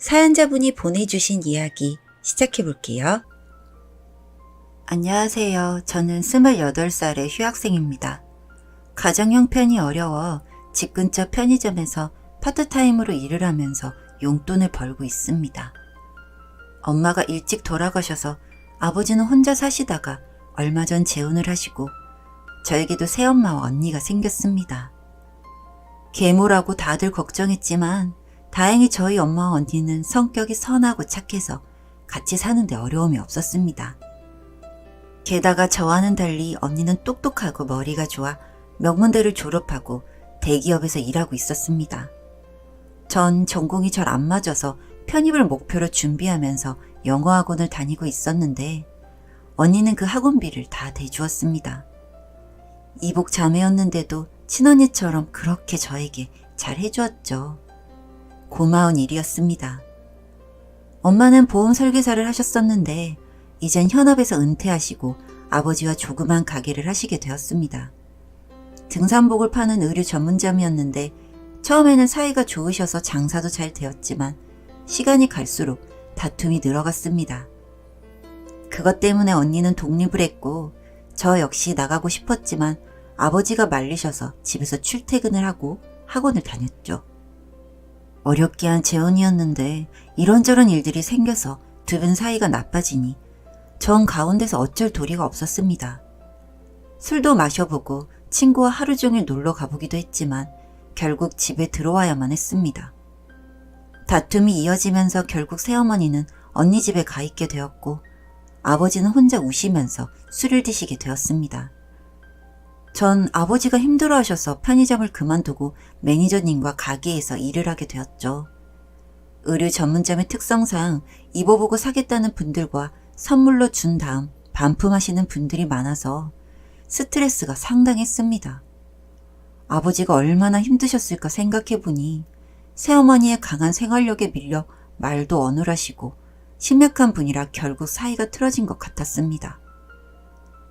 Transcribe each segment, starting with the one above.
사연자분이 보내주신 이야기 시작해볼게요. 안녕하세요. 저는 28살의 휴학생입니다. 가정 형편이 어려워 집 근처 편의점에서 파트타임으로 일을 하면서 용돈을 벌고 있습니다. 엄마가 일찍 돌아가셔서 아버지는 혼자 사시다가 얼마 전 재혼을 하시고 저에게도 새엄마와 언니가 생겼습니다. 계모라고 다들 걱정했지만 다행히 저희 엄마와 언니는 성격이 선하고 착해서 같이 사는데 어려움이 없었습니다. 게다가 저와는 달리 언니는 똑똑하고 머리가 좋아 명문대를 졸업하고 대기업에서 일하고 있었습니다. 전 전공이 잘 안 맞아서 편입을 목표로 준비하면서 영어학원을 다니고 있었는데 언니는 그 학원비를 다 대주었습니다. 이복 자매였는데도 친언니처럼 그렇게 저에게 잘 해주었죠. 고마운 일이었습니다. 엄마는 보험 설계사를 하셨었는데 이젠 현업에서 은퇴하시고 아버지와 조그만 가게를 하시게 되었습니다. 등산복을 파는 의류 전문점이었는데 처음에는 사이가 좋으셔서 장사도 잘 되었지만 시간이 갈수록 다툼이 늘어갔습니다. 그것 때문에 언니는 독립을 했고 저 역시 나가고 싶었지만 아버지가 말리셔서 집에서 출퇴근을 하고 학원을 다녔죠. 어렵게 한 재혼이었는데 이런저런 일들이 생겨서 두 분 사이가 나빠지니 전 가운데서 어쩔 도리가 없었습니다. 술도 마셔보고 친구와 하루 종일 놀러 가보기도 했지만 결국 집에 들어와야만 했습니다. 다툼이 이어지면서 결국 새어머니는 언니 집에 가 있게 되었고 아버지는 혼자 우시면서 술을 드시게 되었습니다. 전 아버지가 힘들어하셔서 편의점을 그만두고 매니저님과 가게에서 일을 하게 되었죠. 의류 전문점의 특성상 입어보고 사겠다는 분들과 선물로 준 다음 반품하시는 분들이 많아서 스트레스가 상당했습니다. 아버지가 얼마나 힘드셨을까 생각해보니 새어머니의 강한 생활력에 밀려 말도 어눌하시고 심약한 분이라 결국 사이가 틀어진 것 같았습니다.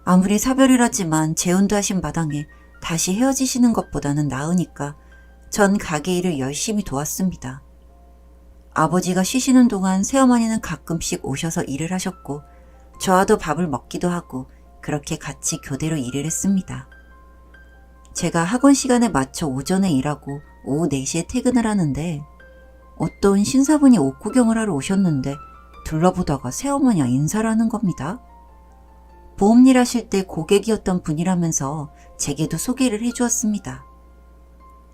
아무리 사별이라지만 재혼도 하신 마당에 다시 헤어지시는 것보다는 나으니까 전 가게 일을 열심히 도왔습니다. 아버지가 쉬시는 동안 새어머니는 가끔씩 오셔서 일을 하셨고 저와도 밥을 먹기도 하고 그렇게 같이 교대로 일을 했습니다. 제가 학원 시간에 맞춰 오전에 일하고 오후 4시에 퇴근을 하는데 어떤 신사분이 옷 구경을 하러 오셨는데 둘러보다가 새어머니와 인사를 하는 겁니다. 보험일 하실 때 고객이었던 분이라면서 제게도 소개를 해주었습니다.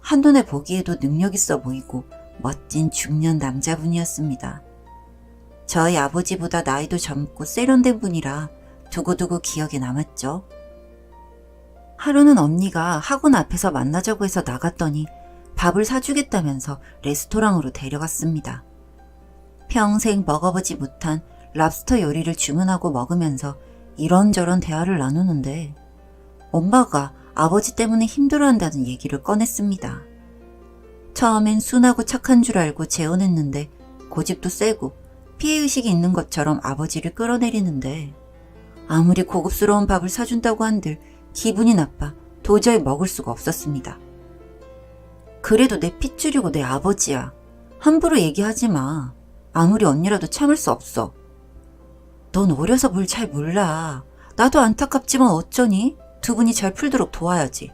한눈에 보기에도 능력 있어 보이고 멋진 중년 남자분이었습니다. 저희 아버지보다 나이도 젊고 세련된 분이라 두고두고 기억에 남았죠. 하루는 언니가 학원 앞에서 만나자고 해서 나갔더니 밥을 사주겠다면서 레스토랑으로 데려갔습니다. 평생 먹어보지 못한 랍스터 요리를 주문하고 먹으면서 이런저런 대화를 나누는데 엄마가 아버지 때문에 힘들어한다는 얘기를 꺼냈습니다. 처음엔 순하고 착한 줄 알고 재혼했는데 고집도 세고 피해의식이 있는 것처럼 아버지를 끌어내리는데 아무리 고급스러운 밥을 사준다고 한들 기분이 나빠 도저히 먹을 수가 없었습니다. 그래도 내 핏줄이고 내 아버지야. 함부로 얘기하지 마. 아무리 언니라도 참을 수 없어. 넌 어려서 뭘 잘 몰라. 나도 안타깝지만 어쩌니? 두 분이 잘 풀도록 도와야지.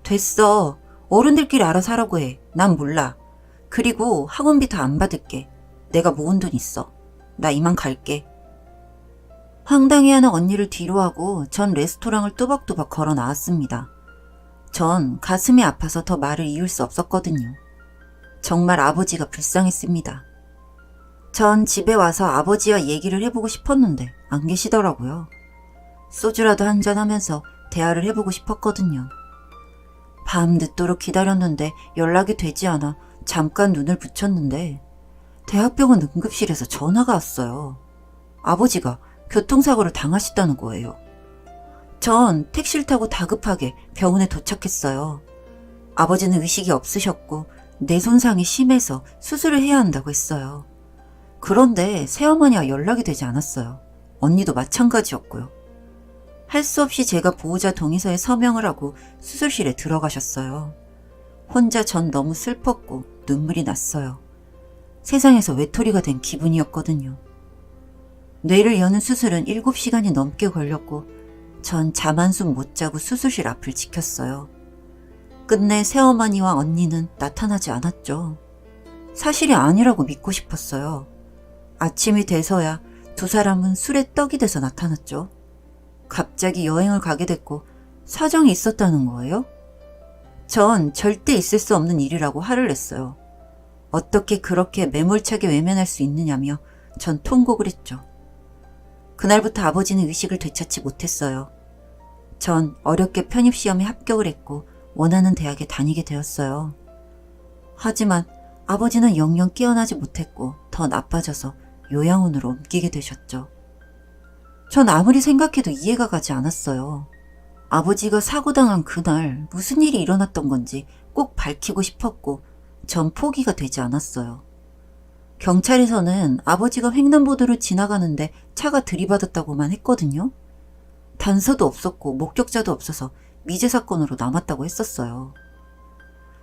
됐어. 어른들끼리 알아서 하라고 해. 난 몰라. 그리고 학원비 다 안 받을게. 내가 모은 돈 있어. 나 이만 갈게. 황당해하는 언니를 뒤로하고 전 레스토랑을 또박또박 걸어 나왔습니다. 전 가슴이 아파서 더 말을 이을 수 없었거든요. 정말 아버지가 불쌍했습니다. 전 집에 와서 아버지와 얘기를 해보고 싶었는데 안 계시더라고요. 소주라도 한잔하면서 대화를 해보고 싶었거든요. 밤 늦도록 기다렸는데 연락이 되지 않아 잠깐 눈을 붙였는데 대학병원 응급실에서 전화가 왔어요. 아버지가 교통사고를 당하셨다는 거예요. 전 택시를 타고 다급하게 병원에 도착했어요. 아버지는 의식이 없으셨고 뇌 손상이 심해서 수술을 해야 한다고 했어요. 그런데 새어머니와 연락이 되지 않았어요. 언니도 마찬가지였고요. 할 수 없이 제가 보호자 동의서에 서명을 하고 수술실에 들어가셨어요. 혼자 전 너무 슬펐고 눈물이 났어요. 세상에서 외톨이가 된 기분이었거든요. 뇌를 여는 수술은 7시간이 넘게 걸렸고 전 잠 한숨 못 자고 수술실 앞을 지켰어요. 끝내 새어머니와 언니는 나타나지 않았죠. 사실이 아니라고 믿고 싶었어요. 아침이 돼서야 두 사람은 술에 떡이 돼서 나타났죠. 갑자기 여행을 가게 됐고 사정이 있었다는 거예요? 전 절대 있을 수 없는 일이라고 화를 냈어요. 어떻게 그렇게 매몰차게 외면할 수 있느냐며 전 통곡을 했죠. 그날부터 아버지는 의식을 되찾지 못했어요. 전 어렵게 편입시험에 합격을 했고 원하는 대학에 다니게 되었어요. 하지만 아버지는 영영 깨어나지 못했고 더 나빠져서 요양원으로 옮기게 되셨죠. 전 아무리 생각해도 이해가 가지 않았어요. 아버지가 사고당한 그날 무슨 일이 일어났던 건지 꼭 밝히고 싶었고 전 포기가 되지 않았어요. 경찰에서는 아버지가 횡단보도를 지나가는데 차가 들이받았다고만 했거든요. 단서도 없었고 목격자도 없어서 미제 사건으로 남았다고 했었어요.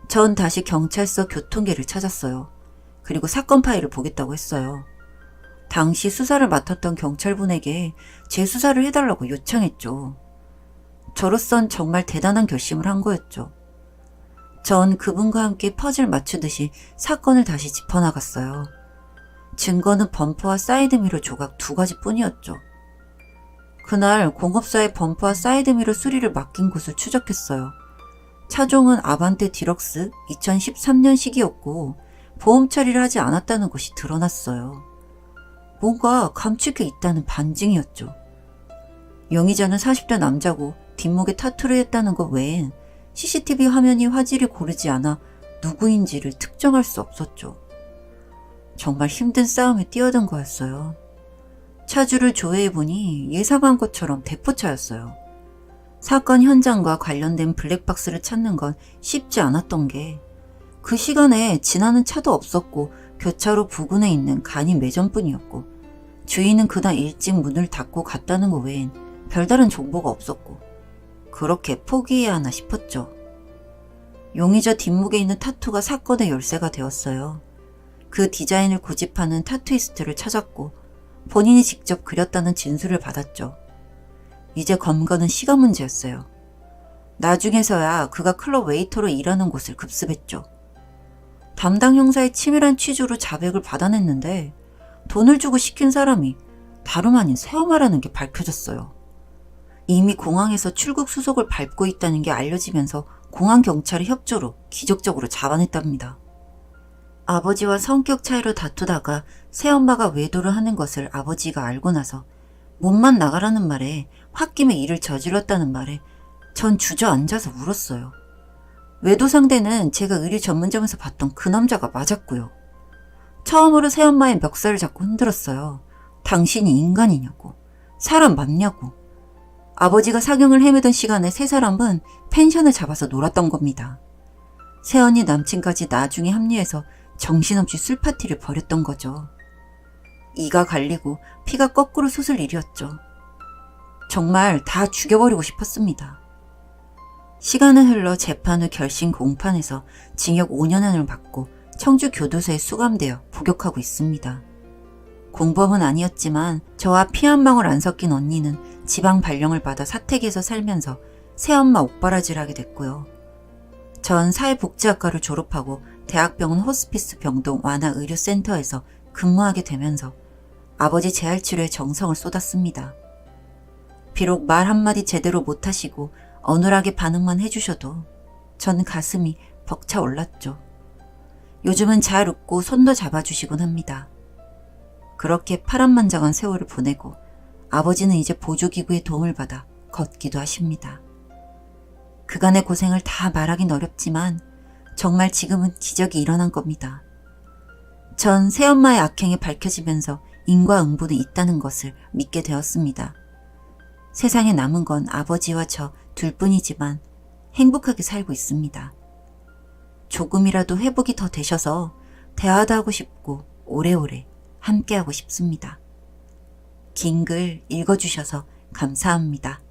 전 다시 경찰서 교통계를 찾았어요. 그리고 사건 파일을 보겠다고 했어요. 당시 수사를 맡았던 경찰분에게 재수사를 해달라고 요청했죠. 저로선 정말 대단한 결심을 한 거였죠. 전 그분과 함께 퍼즐 맞추듯이 사건을 다시 짚어나갔어요. 증거는 범퍼와 사이드미러 조각 2가지 뿐이었죠. 그날 공업사의 범퍼와 사이드미러 수리를 맡긴 곳을 추적했어요. 차종은 아반떼 디럭스 2013년식이었고 보험 처리를 하지 않았다는 것이 드러났어요. 뭔가 감출 게 있다는 반증이었죠. 용의자는 40대 남자고 뒷목에 타투를 했다는 것 외엔 CCTV 화면이 화질이 고르지 않아 누구인지를 특정할 수 없었죠. 정말 힘든 싸움에 뛰어든 거였어요. 차주를 조회해보니 예상한 것처럼 대포차였어요. 사건 현장과 관련된 블랙박스를 찾는 건 쉽지 않았던 게 그 시간에 지나는 차도 없었고 교차로 부근에 있는 간이 매점뿐이었고 주인은 그날 일찍 문을 닫고 갔다는 것 외엔 별다른 정보가 없었고 그렇게 포기해야 하나 싶었죠. 용의자 뒷목에 있는 타투가 사건의 열쇠가 되었어요. 그 디자인을 고집하는 타투이스트를 찾았고 본인이 직접 그렸다는 진술을 받았죠. 이제 검거는 시간 문제였어요. 나중에서야 그가 클럽 웨이터로 일하는 곳을 급습했죠. 담당 형사의 치밀한 취조로 자백을 받아냈는데 돈을 주고 시킨 사람이 다름 아닌 새엄마라는 게 밝혀졌어요. 이미 공항에서 출국 수속을 밟고 있다는 게 알려지면서 공항 경찰의 협조로 기적적으로 잡아냈답니다. 아버지와 성격 차이로 다투다가 새엄마가 외도를 하는 것을 아버지가 알고 나서 몸만 나가라는 말에 홧김에 일을 저질렀다는 말에 전 주저앉아서 울었어요. 외도 상대는 제가 의류 전문점에서 봤던 그 남자가 맞았고요. 처음으로 새엄마의 멱살을 잡고 흔들었어요. 당신이 인간이냐고, 사람 맞냐고. 아버지가 사경을 헤매던 시간에 세 사람은 펜션을 잡아서 놀았던 겁니다. 새언니 남친까지 나중에 합류해서 정신없이 술파티를 벌였던 거죠. 이가 갈리고 피가 거꾸로 솟을 일이었죠. 정말 다 죽여버리고 싶었습니다. 시간은 흘러 재판 후 결심 공판에서 징역 5년을 받고 청주교도소에 수감되어 복역하고 있습니다. 공범은 아니었지만 저와 피 한 방울 안 섞인 언니는 지방 발령을 받아 사택에서 살면서 새엄마 옥바라지를 하게 됐고요. 전 사회복지학과를 졸업하고 대학병원 호스피스 병동 완화의료센터에서 근무하게 되면서 아버지 재활치료에 정성을 쏟았습니다. 비록 말 한마디 제대로 못하시고 어눌하게 반응만 해주셔도 전 가슴이 벅차올랐죠. 요즘은 잘 웃고 손도 잡아주시곤 합니다. 그렇게 파란만장한 세월을 보내고 아버지는 이제 보조기구의 도움을 받아 걷기도 하십니다. 그간의 고생을 다 말하긴 어렵지만 정말 지금은 기적이 일어난 겁니다. 전 새엄마의 악행이 밝혀지면서 인과응보는 있다는 것을 믿게 되었습니다. 세상에 남은 건 아버지와 저 둘뿐이지만 행복하게 살고 있습니다. 조금이라도 회복이 더 되셔서 대화도 하고 싶고 오래오래 함께하고 싶습니다. 긴 글 읽어주셔서 감사합니다.